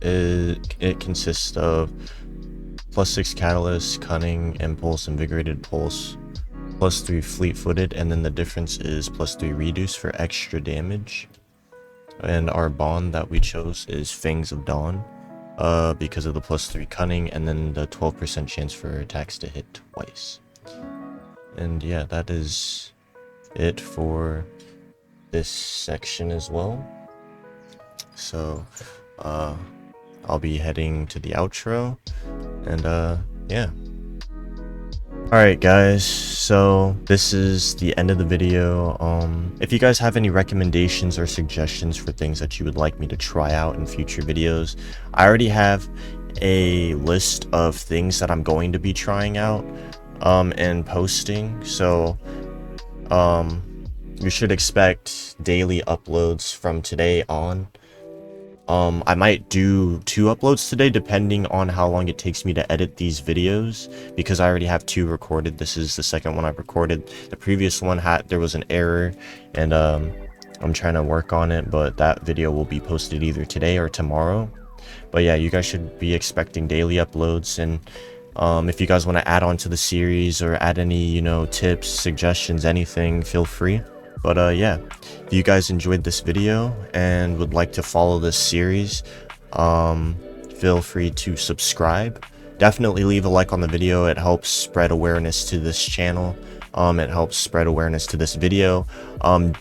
it consists of +6 catalyst, cunning, impulse, invigorated pulse, +3 fleet-footed, and then the difference is +3 reduce for extra damage. And our bond that we chose is Fangs of Dawn, because of the +3 cunning, and then the 12% chance for attacks to hit twice. And yeah, that is it for this section as well. So I'll be heading to the outro, and yeah. Alright guys, so this is the end of the video. If you guys have any recommendations or suggestions for things that you would like me to try out in future videos, I already have a list of things that I'm going to be trying out and posting, so you should expect daily uploads from today on. I might do 2 uploads today depending on how long it takes me to edit these videos, because I already have 2 recorded. This is the second one I've recorded. The previous one there was an error, and I'm trying to work on it, but that video will be posted either today or tomorrow. But yeah, you guys should be expecting daily uploads, and if you guys want to add on to the series or add any, you know, tips, suggestions, anything, feel free. But yeah, if you guys enjoyed this video and would like to follow this series, feel free to subscribe. Definitely leave a like on the video. It helps spread awareness to this channel. It helps spread awareness to this video.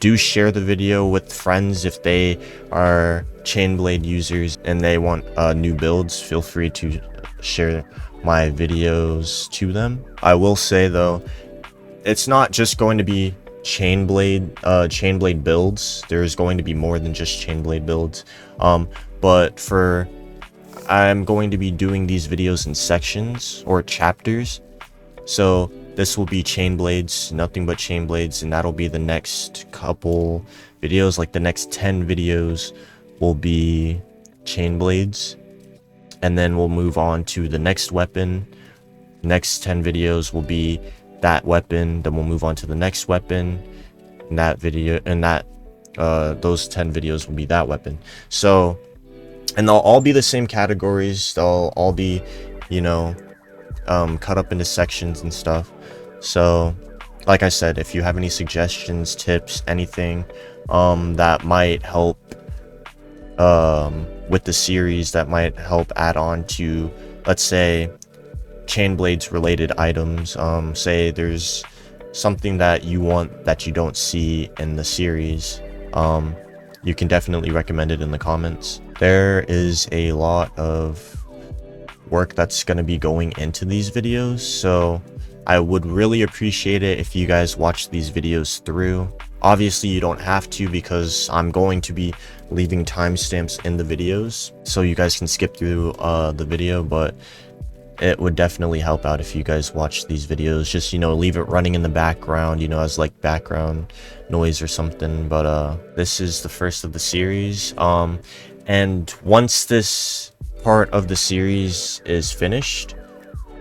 Do share the video with friends if they are Chainblade users and they want new builds. Feel free to share my videos to them. I will say though, it's not just going to be Chainblade builds. There's going to be more than just Chainblade builds. But I'm going to be doing these videos in sections or chapters. So this will be Chainblades, nothing but Chainblades, and that'll be the next couple videos. Like the next 10 videos will be Chainblades, and then we'll move on to the next weapon. Next 10 videos will be that weapon, then we'll move on to the next weapon, and that video, and that those 10 videos will be that weapon. So, and they'll all be the same categories. They'll all be, you know, cut up into sections and stuff. So like I said, if you have any suggestions, tips, anything that might help with the series, that might help add on to, let's say, Chainblades related items, say there's something that you want that you don't see in the series, you can definitely recommend it in the comments. There is a lot of work that's going to be going into these videos, so I would really appreciate it if you guys watch these videos through. Obviously you don't have to, because I'm going to be leaving timestamps in the videos so you guys can skip through the video, but it would definitely help out if you guys watch these videos. Just, you know, leave it running in the background, you know, as like background noise or something. But this is the first of the series, and once this part of the series is finished,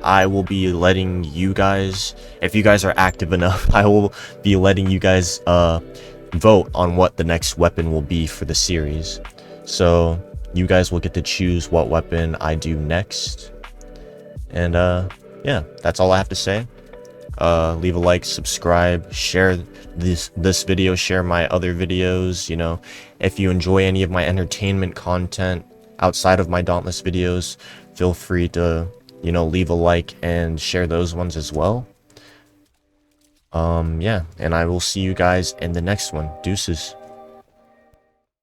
I will be letting you guys, if you guys are active enough, I will be letting you guys vote on what the next weapon will be for the series. So you guys will get to choose what weapon I do next. And yeah, that's all I have to say. Leave a like, subscribe, share this video, share my other videos. You know, if you enjoy any of my entertainment content outside of my Dauntless videos, feel free to, you know, leave a like and share those ones as well. Yeah, and I will see you guys in the next one. Deuces.